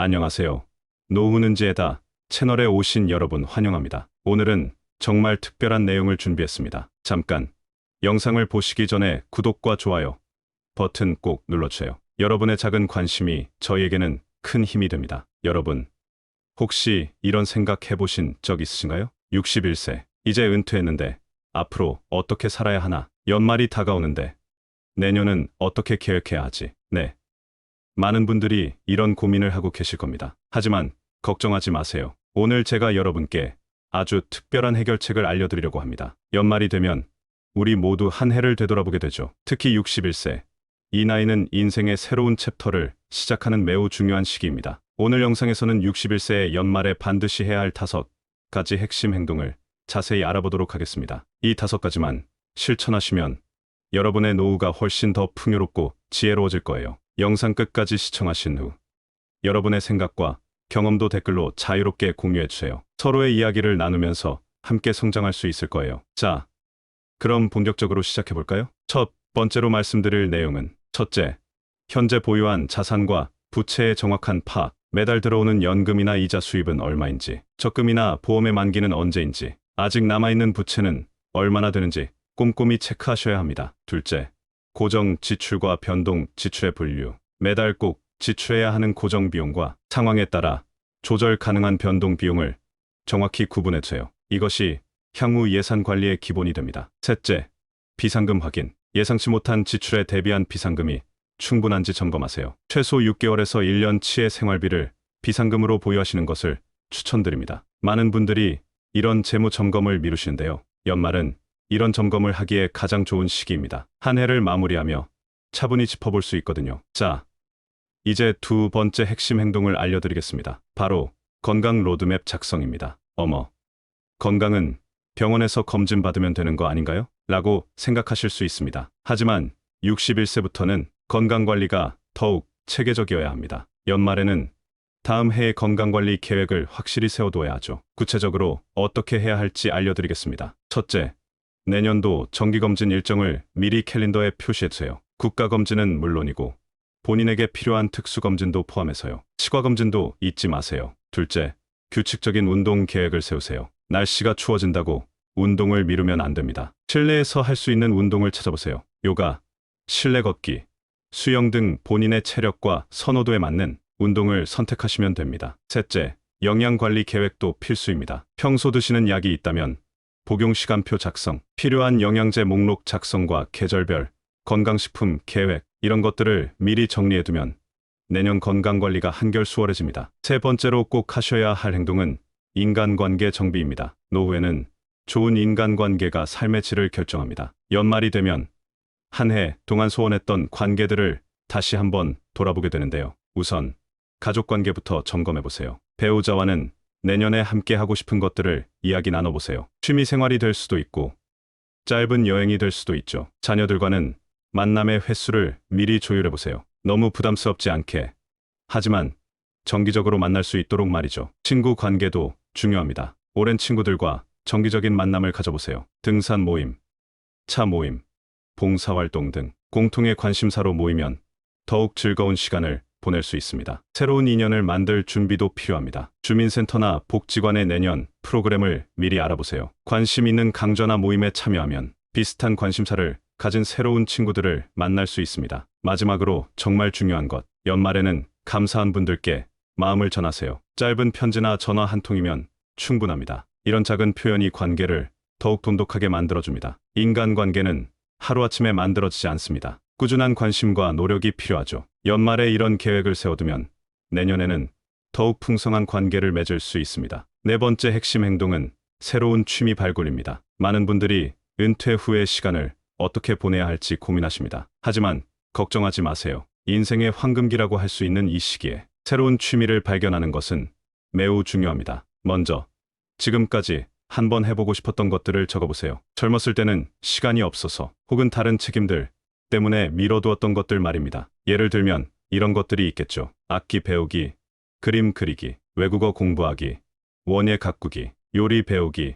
안녕하세요. 노후는지에다 채널에 오신 여러분 환영합니다. 오늘은 정말 특별한 내용을 준비했습니다. 잠깐 영상을 보시기 전에 구독과 좋아요 버튼 꼭 눌러주세요. 여러분의 작은 관심이 저희에게는 큰 힘이 됩니다. 여러분, 혹시 이런 생각 해보신 적 있으신가요? 61세, 이제 은퇴했는데 앞으로 어떻게 살아야 하나? 연말이 다가오는데 내년은 어떻게 계획해야 하지? 네. 많은 분들이 이런 고민을 하고 계실 겁니다. 하지만 걱정하지 마세요. 오늘 제가 여러분께 아주 특별한 해결책을 알려드리려고 합니다. 연말이 되면 우리 모두 한 해를 되돌아보게 되죠. 특히 61세. 이 나이는 인생의 새로운 챕터를 시작하는 매우 중요한 시기입니다. 오늘 영상에서는 61세의 연말에 반드시 해야 할 5가지 핵심 행동을 자세히 알아보도록 하겠습니다. 이 5가지만 실천하시면 여러분의 노후가 훨씬 더 풍요롭고 지혜로워질 거예요. 영상 끝까지 시청하신 후 여러분의 생각과 경험도 댓글로 자유롭게 공유해주세요. 서로의 이야기를 나누면서 함께 성장할 수 있을 거예요. 자, 그럼 본격적으로 시작해볼까요? 첫 번째로 말씀드릴 내용은 첫째, 현재 보유한 자산과 부채의 정확한 파악, 매달 들어오는 연금이나 이자 수입은 얼마인지, 적금이나 보험의 만기는 언제인지, 아직 남아있는 부채는 얼마나 되는지 꼼꼼히 체크하셔야 합니다. 둘째, 고정 지출과 변동 지출의 분류, 매달 꼭 지출해야 하는 고정 비용과 상황에 따라 조절 가능한 변동 비용을 정확히 구분해주세요. 이것이 향후 예산 관리의 기본이 됩니다. 셋째, 비상금 확인, 예상치 못한 지출에 대비한 비상금이 충분한지 점검하세요. 최소 6개월에서 1년치의 생활비를 비상금으로 보유하시는 것을 추천드립니다. 많은 분들이 이런 재무 점검을 미루시는데요. 연말은 이런 점검을 하기에 가장 좋은 시기입니다. 한 해를 마무리하며 차분히 짚어볼 수 있거든요. 자, 이제 두 번째 핵심 행동을 알려드리겠습니다. 바로 건강 로드맵 작성입니다. 어머, 건강은 병원에서 검진받으면 되는 거 아닌가요? 라고 생각하실 수 있습니다. 하지만 61세부터는 건강관리가 더욱 체계적이어야 합니다. 연말에는 다음 해의 건강관리 계획을 확실히 세워둬야 하죠. 구체적으로 어떻게 해야 할지 알려드리겠습니다. 첫째, 내년도 정기검진 일정을 미리 캘린더에 표시해주세요. 국가검진은 물론이고 본인에게 필요한 특수검진도 포함해서요. 치과검진도 잊지 마세요. 둘째, 규칙적인 운동 계획을 세우세요. 날씨가 추워진다고 운동을 미루면 안 됩니다. 실내에서 할 수 있는 운동을 찾아보세요. 요가, 실내 걷기, 수영 등 본인의 체력과 선호도에 맞는 운동을 선택하시면 됩니다. 셋째, 영양관리 계획도 필수입니다. 평소 드시는 약이 있다면 복용시간표 작성, 필요한 영양제 목록 작성과 계절별 건강식품 계획, 이런 것들을 미리 정리해두면 내년 건강관리가 한결 수월해집니다. 세 번째로 꼭 하셔야 할 행동은 인간관계 정비입니다. 노후에는 좋은 인간관계가 삶의 질을 결정합니다. 연말이 되면 한 해 동안 소원했던 관계들을 다시 한번 돌아보게 되는데요. 우선 가족관계부터 점검해보세요. 배우자와는 내년에 함께 하고 싶은 것들을 이야기 나눠보세요. 취미생활이 될 수도 있고 짧은 여행이 될 수도 있죠. 자녀들과는 만남의 횟수를 미리 조율해보세요. 너무 부담스럽지 않게, 하지만 정기적으로 만날 수 있도록 말이죠. 친구 관계도 중요합니다. 오랜 친구들과 정기적인 만남을 가져보세요. 등산 모임, 차 모임, 봉사활동 등 공통의 관심사로 모이면 더욱 즐거운 시간을 보낼 수 있습니다. 새로운 인연을 만들 준비도 필요합니다. 주민센터나 복지관의 내년 프로그램을 미리 알아보세요. 관심 있는 강좌나 모임에 참여하면 비슷한 관심사를 가진 새로운 친구들을 만날 수 있습니다. 마지막으로 정말 중요한 것, 연말에는 감사한 분들께 마음을 전하세요. 짧은 편지나 전화 한 통이면 충분합니다. 이런 작은 표현이 관계를 더욱 돈독하게 만들어줍니다. 인간관계는 하루아침에 만들어지지 않습니다. 꾸준한 관심과 노력이 필요하죠. 연말에 이런 계획을 세워두면 내년에는 더욱 풍성한 관계를 맺을 수 있습니다. 네 번째 핵심 행동은 새로운 취미 발굴입니다. 많은 분들이 은퇴 후의 시간을 어떻게 보내야 할지 고민하십니다. 하지만 걱정하지 마세요. 인생의 황금기라고 할 수 있는 이 시기에 새로운 취미를 발견하는 것은 매우 중요합니다. 먼저 지금까지 한번 해보고 싶었던 것들을 적어보세요. 젊었을 때는 시간이 없어서 혹은 다른 책임들 때문에 미뤄두었던 것들 말입니다. 예를 들면 이런 것들이 있겠죠. 악기 배우기, 그림 그리기, 외국어 공부하기, 원예 가꾸기, 요리 배우기,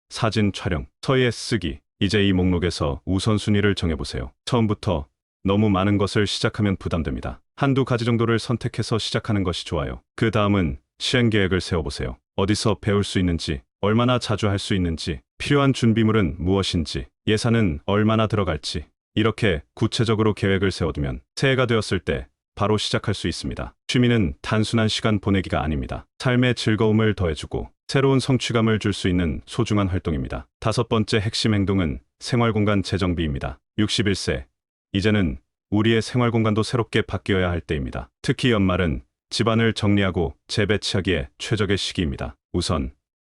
사진 촬영, 서예 쓰기. 이제 이 목록에서 우선순위를 정해보세요. 처음부터 너무 많은 것을 시작하면 부담됩니다. 한두 가지 정도를 선택해서 시작하는 것이 좋아요. 그 다음은 시행 계획을 세워보세요. 어디서 배울 수 있는지, 얼마나 자주 할 수 있는지, 필요한 준비물은 무엇인지, 예산은 얼마나 들어갈지, 이렇게 구체적으로 계획을 세워두면 새해가 되었을 때 바로 시작할 수 있습니다. 취미는 단순한 시간 보내기가 아닙니다. 삶의 즐거움을 더해주고 새로운 성취감을 줄 수 있는 소중한 활동입니다. 다섯 번째 핵심 행동은 생활공간 재정비입니다. 61세. 이제는 우리의 생활공간도 새롭게 바뀌어야 할 때입니다. 특히 연말은 집안을 정리하고 재배치하기에 최적의 시기입니다. 우선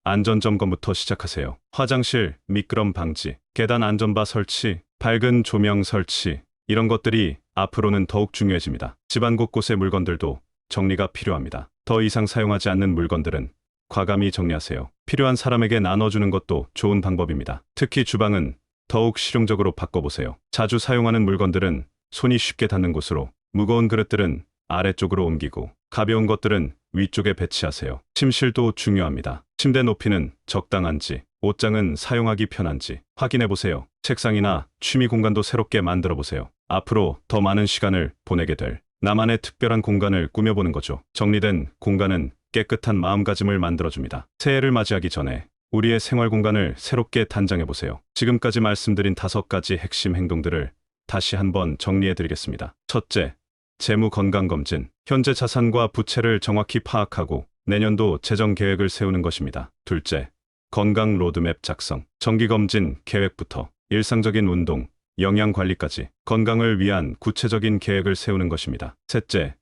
안전점검부터 시작하세요. 화장실 미끄럼 방지, 계단 안전바 설치, 밝은 조명 설치, 이런 것들이 앞으로는 더욱 중요해집니다. 집안 곳곳의 물건들도 정리가 필요합니다. 더 이상 사용하지 않는 물건들은 과감히 정리하세요. 필요한 사람에게 나눠주는 것도 좋은 방법입니다. 특히 주방은 더욱 실용적으로 바꿔보세요. 자주 사용하는 물건들은 손이 쉽게 닿는 곳으로, 무거운 그릇들은 아래쪽으로 옮기고, 가벼운 것들은 위쪽에 배치하세요. 침실도 중요합니다. 침대 높이는 적당한지, 옷장은 사용하기 편한지 확인해보세요. 책상이나 취미 공간도 새롭게 만들어보세요. 앞으로 더 많은 시간을 보내게 될 나만의 특별한 공간을 꾸며보는 거죠. 정리된 공간은 깨끗한 마음가짐을 만들어줍니다. 새해를 맞이하기 전에 우리의 생활 공간을 새롭게 단장해보세요. 지금까지 말씀드린 5가지 핵심 행동들을 다시 한번 정리해드리겠습니다. 첫째, 재무 건강 검진. 현재 자산과 부채를 정확히 파악하고 내년도 재정 계획을 세우는 것입니다. 둘째, 건강 로드맵 작성. 정기검진 계획부터 일상적인 운동, 영양 관리까지 건강을 위한 구체적인 계획을 세우는 것입니다. 셋째,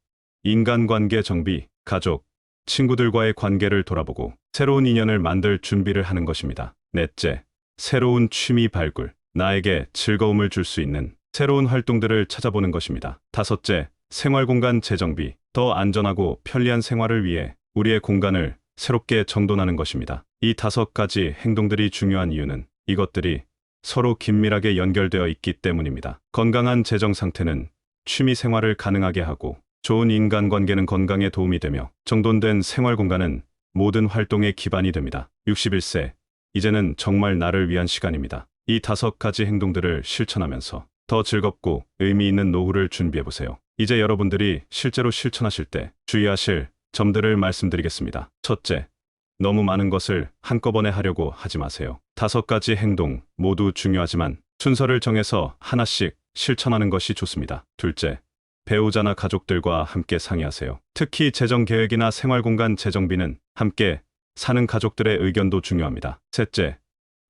인간관계 정비. 가족, 친구들과의 관계를 돌아보고 새로운 인연을 만들 준비를 하는 것입니다. 넷째, 새로운 취미 발굴. 나에게 즐거움을 줄 수 있는 새로운 활동들을 찾아보는 것입니다. 다섯째, 생활공간 재정비. 더 안전하고 편리한 생활을 위해 우리의 공간을 새롭게 정돈하는 것입니다. 이 5가지 행동들이 중요한 이유는 이것들이 서로 긴밀하게 연결되어 있기 때문입니다. 건강한 재정 상태는 취미 생활을 가능하게 하고, 좋은 인간관계는 건강에 도움이 되며, 정돈된 생활 공간은 모든 활동의 기반이 됩니다. 61세. 이제는 정말 나를 위한 시간입니다. 이 5가지 행동들을 실천하면서 더 즐겁고 의미 있는 노후를 준비해보세요. 이제 여러분들이 실제로 실천하실 때 주의하실 점들을 말씀드리겠습니다. 첫째, 너무 많은 것을 한꺼번에 하려고 하지 마세요. 5가지 행동 모두 중요하지만 순서를 정해서 하나씩 실천하는 것이 좋습니다. 둘째, 배우자나 가족들과 함께 상의하세요. 특히 재정 계획이나 생활공간 재정비는 함께 사는 가족들의 의견도 중요합니다. 셋째,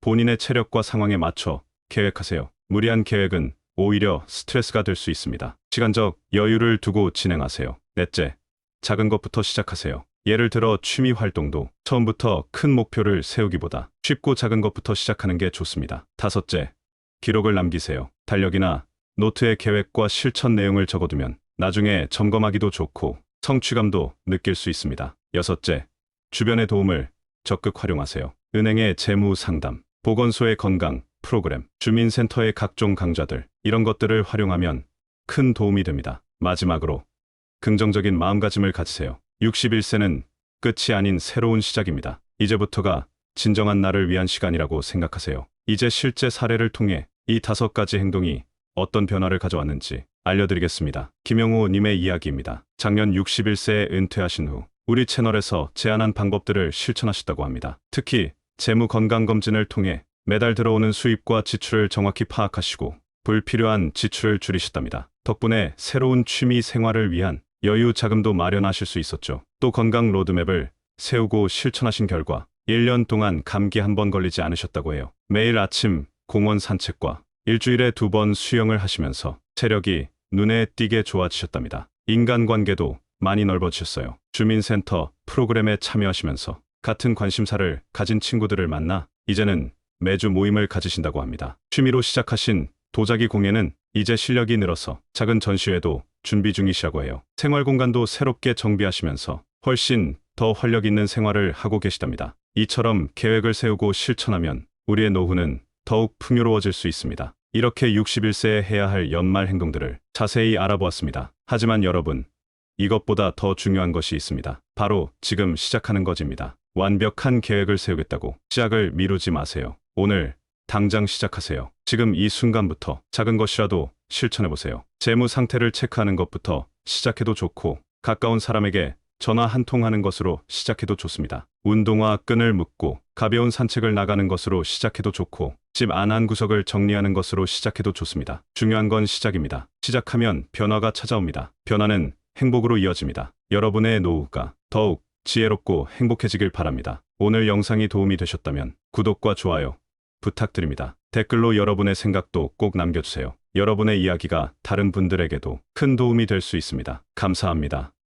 본인의 체력과 상황에 맞춰 계획하세요. 무리한 계획은 오히려 스트레스가 될 수 있습니다. 시간적 여유를 두고 진행하세요. 넷째, 작은 것부터 시작하세요. 예를 들어 취미 활동도 처음부터 큰 목표를 세우기보다 쉽고 작은 것부터 시작하는 게 좋습니다. 다섯째, 기록을 남기세요. 달력이나 노트에 계획과 실천 내용을 적어두면 나중에 점검하기도 좋고 성취감도 느낄 수 있습니다. 여섯째, 주변의 도움을 적극 활용하세요. 은행의 재무 상담, 보건소의 건강 프로그램, 주민센터의 각종 강좌들, 이런 것들을 활용하면 큰 도움이 됩니다. 마지막으로 긍정적인 마음가짐을 가지세요. 61세는 끝이 아닌 새로운 시작입니다. 이제부터가 진정한 나를 위한 시간이라고 생각하세요. 이제 실제 사례를 통해 이 5가지 행동이 어떤 변화를 가져왔는지 알려드리겠습니다. 김영호 님의 이야기입니다. 작년 61세에 은퇴하신 후 우리 채널에서 제안한 방법들을 실천하셨다고 합니다. 특히 재무 건강검진을 통해 매달 들어오는 수입과 지출을 정확히 파악하시고 불필요한 지출을 줄이셨답니다. 덕분에 새로운 취미 생활을 위한 여유 자금도 마련하실 수 있었죠. 또 건강 로드맵을 세우고 실천하신 결과 1년 동안 감기 한 번 걸리지 않으셨다고 해요. 매일 아침 공원 산책과 일주일에 2번 수영을 하시면서 체력이 눈에 띄게 좋아지셨답니다. 인간관계도 많이 넓어지셨어요. 주민센터 프로그램에 참여하시면서 같은 관심사를 가진 친구들을 만나 이제는 매주 모임을 가지신다고 합니다. 취미로 시작하신 도자기 공예는 이제 실력이 늘어서 작은 전시회도 준비 중이시라고 해요. 생활공간도 새롭게 정비하시면서 훨씬 더 활력 있는 생활을 하고 계시답니다. 이처럼 계획을 세우고 실천하면 우리의 노후는 더욱 풍요로워질 수 있습니다. 이렇게 61세에 해야 할 연말 행동들을 자세히 알아보았습니다. 하지만 여러분, 이것보다 더 중요한 것이 있습니다. 바로 지금 시작하는 것입니다. 완벽한 계획을 세우겠다고 시작을 미루지 마세요. 오늘 당장 시작하세요. 지금 이 순간부터 작은 것이라도 실천해보세요. 재무 상태를 체크하는 것부터 시작해도 좋고, 가까운 사람에게 전화 한 통 하는 것으로 시작해도 좋습니다. 운동화 끈을 묶고 가벼운 산책을 나가는 것으로 시작해도 좋고, 집 안 한 구석을 정리하는 것으로 시작해도 좋습니다. 중요한 건 시작입니다. 시작하면 변화가 찾아옵니다. 변화는 행복으로 이어집니다. 여러분의 노후가 더욱 지혜롭고 행복해지길 바랍니다. 오늘 영상이 도움이 되셨다면 구독과 좋아요 부탁드립니다. 댓글로 여러분의 생각도 꼭 남겨주세요. 여러분의 이야기가 다른 분들에게도 큰 도움이 될 수 있습니다. 감사합니다.